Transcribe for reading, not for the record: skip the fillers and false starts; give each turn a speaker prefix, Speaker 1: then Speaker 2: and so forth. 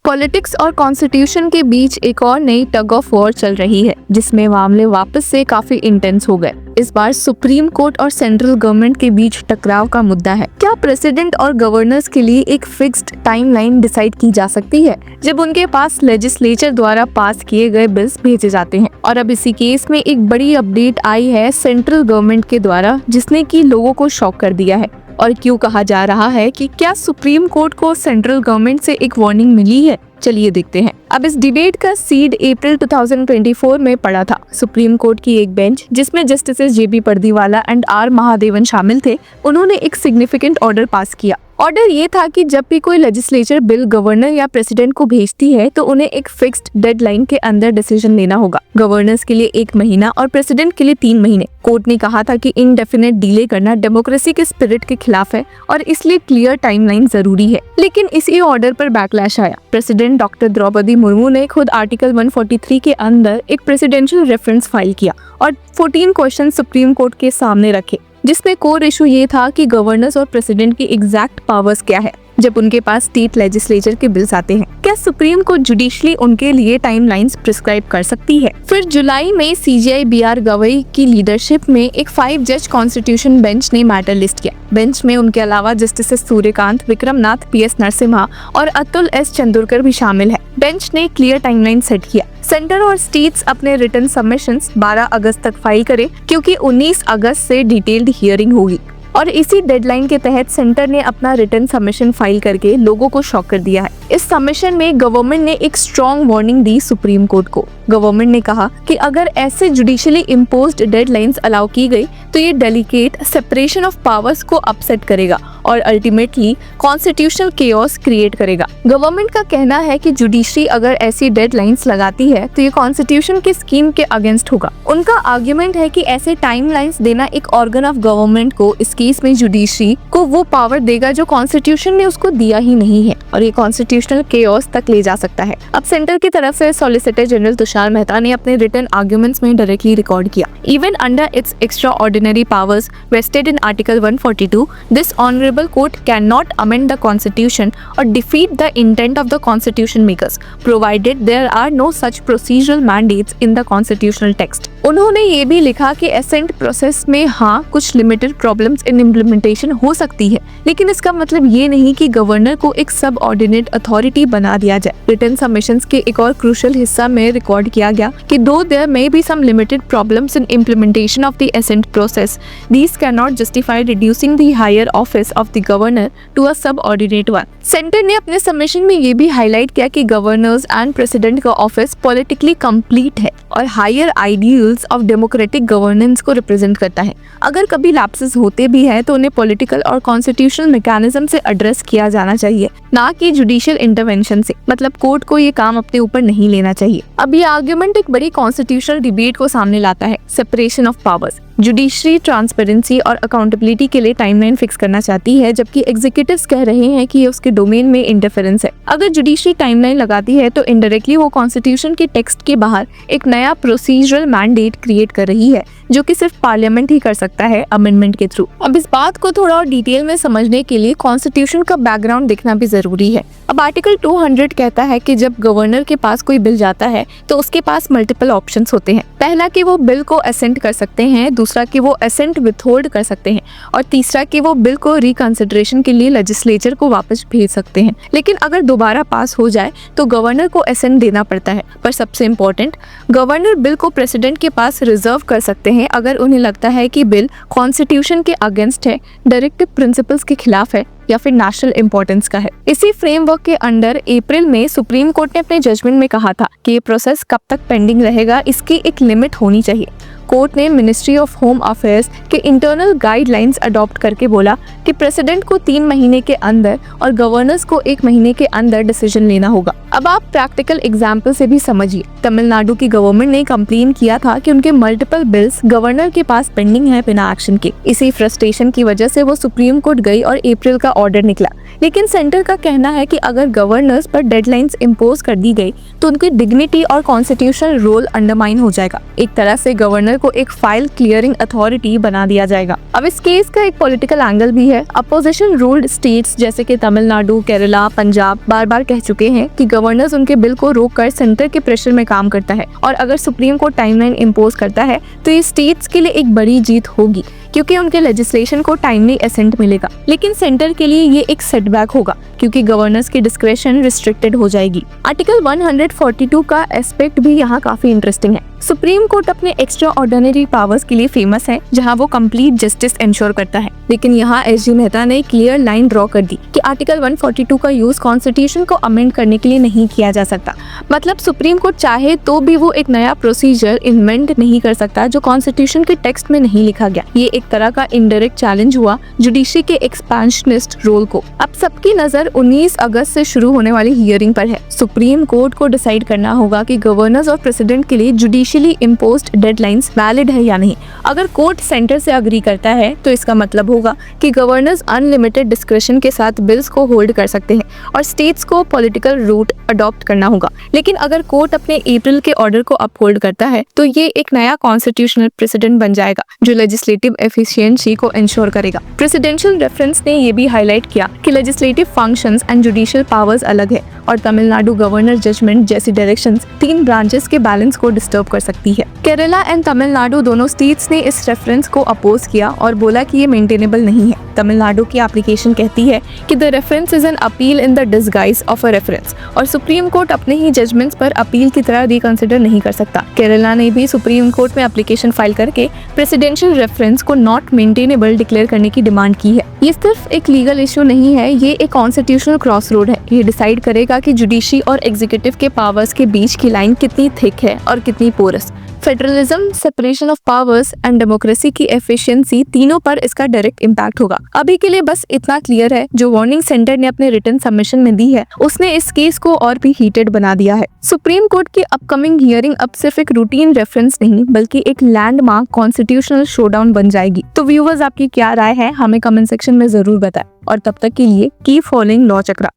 Speaker 1: Politics और constitution के बीच एक और नई टग ऑफ वॉर चल रही है, जिसमें मामले वापस से काफी इंटेंस हो गए। इस बार सुप्रीम कोर्ट और सेंट्रल गवर्नमेंट के बीच टकराव का मुद्दा है। क्या प्रेसिडेंट और गवर्नर्स के लिए एक फिक्स्ड टाइमलाइन डिसाइड की जा सकती है जब उनके पास लेजिस्लेचर द्वारा पास किए गए बिल्स भेजे जाते हैं? और अब इसी केस में एक बड़ी अपडेट आई है सेंट्रल गवर्नमेंट के द्वारा, जिसने की लोगों को शॉक कर दिया है। और क्यों कहा जा रहा है कि क्या सुप्रीम कोर्ट को सेंट्रल गवर्नमेंट से एक वार्निंग मिली है? चलिए देखते हैं। अब इस डिबेट का सीड अप्रैल 2024 में पड़ा था। सुप्रीम कोर्ट की एक बेंच, जिसमें justices J B Pardiwala and R Mahadevan शामिल थे, उन्होंने एक सिग्निफिकेंट ऑर्डर पास किया। ऑर्डर ये था कि जब भी कोई लेजिस्लेचर बिल गवर्नर या प्रेसिडेंट को भेजती है तो उन्हें एक फिक्स्ड डेडलाइन के अंदर डिसीजन लेना होगा। गवर्नर्स के लिए 1 महीना और प्रेसिडेंट के लिए 3 महीने। कोर्ट ने कहा था कि इनडेफिनेट डिले करना डेमोक्रेसी के स्पिरिट के खिलाफ है और इसलिए क्लियर टाइमलाइन जरूरी है। लेकिन इसी ऑर्डर पर बैकलैश आया। प्रेसिडेंट डॉक्टर द्रौपदी मुर्मू ने खुद आर्टिकल 143 के अंदर एक प्रेसिडेंशियल रेफरेंस फाइल किया और 14 क्वेश्चन सुप्रीम कोर्ट के सामने रखे, जिसमें कोर इशू ये था कि गवर्नर्स और प्रेसिडेंट की एग्जैक्ट पावर्स क्या है जब उनके पास स्टेट लेजिस्लेचर के बिल्स आते हैं। क्या सुप्रीम कोर्ट जुडिशली उनके लिए टाइमलाइंस प्रिस्क्राइब कर सकती है? फिर जुलाई में सीजीआई बीआर गवई की लीडरशिप में एक 5 जज कॉन्स्टिट्यूशन बेंच ने मैटर लिस्ट किया। बेंच में उनके अलावा जस्टिस सूर्यकांत, विक्रमनाथ, पीएस नरसिम्हा और अतुल एस चंदोरकर भी शामिल है। बेंच ने क्लियर टाइमलाइन सेट किया। सेंटर और स्टेट्स अपने रिटर्न सबमिशंस 12 अगस्त तक फाइल करें, क्योंकि 19 अगस्त से डिटेल्ड हियरिंग होगी। और इसी डेडलाइन के तहत सेंटर ने अपना रिटर्न सबमिशन फाइल करके लोगों को शॉक कर दिया है। इस सबमिशन में गवर्नमेंट ने एक स्ट्रॉन्ग वार्निंग दी सुप्रीम कोर्ट को। गवर्नमेंट ने कहा कि अगर ऐसे जुडिशियली इम्पोज्ड डेडलाइंस अलाउ की गई तो ये डेलिकेट सेपरेशन ऑफ पावर्स को अपसेट करेगा और अल्टीमेटली कॉन्स्टिट्यूशनल केओस क्रिएट करेगा। गवर्नमेंट का कहना है कि जुडिशरी अगर ऐसी डेडलाइंस लगाती है तो ये कॉन्स्टिट्यूशन के स्कीम के अगेंस्ट होगा। उनका आर्ग्यूमेंट है कि ऐसे टाइमलाइंस देना एक ऑर्गन ऑफ गवर्नमेंट को, इस केस में जुडिशरी को, वो पावर देगा जो कॉन्स्टिट्यूशन ने उसको दिया ही नहीं है और ये कॉन्स्टिट्यूशनल केओस तक ले जा सकता है। अब सेंटर की तरफ से सॉलिसिटर जनरल तुषार मेहता ने अपने रिटन आर्ग्यूमेंट्स में डायरेक्टली रिकॉर्ड किया। Even under its extraordinary powers vested in article 142, this honourable court can not amend the constitution or defeat the intent of the constitution makers provided there are no such procedural mandates in the constitutional text. उन्होंने ये भी लिखा कि accent process में हाँ कुछ limited problems in implementation हो सकती है, लेकिन इसका मतलब ये नहीं कि गवर्नर को एक सब ऑर्डिनेट अथॉरिटी बना दिया जाए। रिटर्न सबमिशंस के एक और क्रूशियल हिस्सा में रिकॉर्ड किया गया कि though there may be some limited problems in implementation of the assent process, these can not justify reducing the higher office of the governor to a subordinate one. Centre ने अपने submission में ये भी highlight किया कि governors and president का office politically complete है और higher ideals of democratic governance को रिप्रेजेंट करता है। अगर कभी लैप्सेस होते भी हैं तो उन्हें पॉलिटिकल और कॉन्स्टिट्यूशनल मैकेनिज्म से एड्रेस किया जाना चाहिए, ना कि जुडिशियल इंटरवेंशन से। मतलब कोर्ट को ये काम अपने ऊपर नहीं लेना चाहिए। अब ये आर्ग्यूमेंट एक बड़ी कॉन्स्टिट्यूशनल डिबेट को सामने लाता है। Separation of powers. Judiciary transparency और अकाउंटेबिलिटी के लिए टाइमलाइन फिक्स करना चाहती है, जबकि एग्जीक्यूटिव्स कह रहे हैं कि ये उसके डोमेन में इंटरफेरेंस है। अगर जुडिशरी टाइमलाइन लगाती है तो इनडायरेक्टली वो कॉन्स्टिट्यूशन के टेक्स्ट के बाहर एक नया प्रोसीजरल मैंडेट क्रिएट कर रही है, जो कि सिर्फ पार्लियामेंट ही कर सकता है अमेंडमेंट के थ्रू। अब इस बात को थोड़ा और डिटेल में समझने के लिए कॉन्स्टिट्यूशन का बैकग्राउंड देखना भी जरूरी है। अब आर्टिकल 200 कहता है कि जब गवर्नर के पास कोई बिल जाता है तो उसके पास मल्टीपल ऑप्शंस होते हैं। पहला कि वो बिल को असेंट कर सकते हैं, दूसरा कि वो असेंट विथहोल्ड कर सकते हैं और तीसरा कि वो बिल को रिकंसिडरेशन के लिए लेजिस्लेचर को वापस भेज सकते हैं। लेकिन अगर दोबारा पास हो जाए तो गवर्नर को असेंट देना पड़ता है। पर सबसे इम्पोर्टेंट, गवर्नर बिल को प्रेसिडेंट के पास रिजर्व कर सकते हैं अगर उन्हें लगता है कि बिल कॉन्स्टिट्यूशन के अगेंस्ट है, डायरेक्टिव प्रिंसिपल्स के खिलाफ है या फिर नेशनल इंपॉर्टेंस का है। इसी फ्रेमवर्क के अंडर अप्रैल में सुप्रीम कोर्ट ने अपने जजमेंट में कहा था कि ये प्रोसेस कब तक पेंडिंग रहेगा, इसकी एक लिमिट होनी चाहिए। कोर्ट ने मिनिस्ट्री ऑफ होम अफेयर्स के इंटरनल गाइडलाइंस अडॉप्ट करके बोला कि प्रेसिडेंट को 3 महीने के अंदर और गवर्नर्स को 1 महीने के अंदर डिसीजन लेना होगा। अब आप प्रैक्टिकल एग्जाम्पल से भी समझिए। तमिलनाडु की गवर्नमेंट ने कंप्लेन किया था कि उनके मल्टीपल बिल्स गवर्नर के पास पेंडिंग है बिना एक्शन के। इसी फ्रस्ट्रेशन की वजह से वो सुप्रीम कोर्ट गई और अप्रैल का ऑर्डर निकला लेकिन सेंटर का कहना है कि अगर गवर्नर्स पर डेडलाइंस इम्पोज कर दी गई तो उनकी डिग्निटी और कॉन्स्टिट्यूशनल रोल अंडरमाइन हो जाएगा। एक तरह से गवर्नर को एक फाइल क्लियरिंग अथॉरिटी बना दिया जाएगा। अब इस केस का एक पॉलिटिकल एंगल भी है। अपोजिशन रूल्ड स्टेट्स जैसे कि तमिलनाडु, केरला, पंजाब बार बार कह चुके हैं कि गवर्नर्स उनके बिल को रोककर सेंटर के प्रेशर में काम करता है, और अगर सुप्रीम कोर्ट टाइमलाइन इम्पोज करता है तो ये स्टेट्स के लिए एक बड़ी जीत होगी, क्योंकि उनके लेजिस्लेशन को टाइमली एसेंट मिलेगा। लेकिन सेंटर के लिए ये एक सेटबैक होगा, क्योंकि गवर्नर्स की डिस्क्रेशन रिस्ट्रिक्टेड हो जाएगी। आर्टिकल 142 का एस्पेक्ट भी यहाँ काफी इंटरेस्टिंग है। सुप्रीम कोर्ट अपने एक्स्ट्रा ऑर्डिनरी पावर्स के लिए फेमस है, जहाँ वो कंप्लीट जस्टिस इंश्योर करता है। लेकिन यहाँ एस.जी. मेहता ने क्लियर लाइन ड्रॉ कर दी कि आर्टिकल 142 का यूज कॉन्स्टिट्यूशन को अमेंड करने के लिए नहीं किया जा सकता। मतलब सुप्रीम कोर्ट चाहे तो भी वो एक नया प्रोसीजर इन्वेंट नहीं कर सकता जो कॉन्स्टिट्यूशन के टेक्स्ट में नहीं लिखा गया। ये एक तरह का इनडायरेक्ट चैलेंज हुआ जुडिशरी के एक्सपेंशनिस्ट रोल को। अब सबकी नजर 19 अगस्त से शुरू होने वाली हियरिंग पर है। सुप्रीम कोर्ट को डिसाइड करना होगा कि गवर्नर्स और प्रेसिडेंट के लिए जुडिशियली इम्पोज्ड डेडलाइंस वैलिड है या नहीं। अगर कोर्ट सेंटर से अग्री करता है तो इसका मतलब होगा कि गवर्नर्स अनलिमिटेड डिस्क्रिशन के साथ बिल्स को होल्ड कर सकते हैं और स्टेट्स को पॉलिटिकल रूट अडॉप्ट करना होगा। लेकिन अगर कोर्ट अपने अप्रैल के ऑर्डर को अपहोल्ड करता है तो ये एक नया कॉन्स्टिट्यूशनल प्रेसिडेंट बन जाएगा जो लेजिस्लेटिव एफिशिएंसी को इंश्योर करेगा। प्रेसिडेंशियल रेफरेंस ने ये भी हाईलाइट किया कि legislative functions and judicial powers अलग है, और तमिलनाडु गवर्नर जजमेंट जैसी डायरेक्शंस 3 ब्रांचेस के बैलेंस को डिस्टर्ब कर सकती है। केरला एंड तमिलनाडु दोनों स्टेट्स ने इस रेफरेंस को अपोज किया और बोला कि ये मेंटेनेबल नहीं है। तमिलनाडु की एप्लीकेशन कहती है कि the reference is an appeal in the disguise of a reference, और सुप्रीम कोर्ट अपने ही जजमेंट्स पर अपील की तरह रिकंसिडर नहीं कर सकता। केरला ने भी सुप्रीम कोर्ट में एप्लीकेशन फाइल करके प्रेसिडेंशियल रेफरेंस को नॉट मेंटेनेबल डिक्लेयर करने की डिमांड की है। ये सिर्फ एक लीगल इशू नहीं है, ये एक कॉन्स्टिट्यूशनल क्रॉसरोड है। ये डिसाइड करेगा कि जुडिशरी और एग्जीक्यूटिव के पावर्स के बीच की लाइन कितनी थिक है और कितनी porous. Federalism, separation of powers and democracy की एफिशिएंसी, तीनों पर इसका डायरेक्ट इम्पैक्ट होगा। अभी के लिए बस इतना क्लियर है, जो वार्निंग सेंटर ने अपने रिटन सबमिशन में दी है उसने इस केस को और भी हीटेड बना दिया है। सुप्रीम कोर्ट की अपकमिंग हियरिंग अब सिर्फ एक रूटीन रेफरेंस नहीं बल्कि एक लैंडमार्क कॉन्स्टिट्यूशनल शोडाउन बन जाएगी। तो व्यूअर्स, आपकी क्या राय है हमें कमेंट सेक्शन में जरूर बताएं, और तब तक के लिए कीप फॉलोइंग लॉ चक्रा।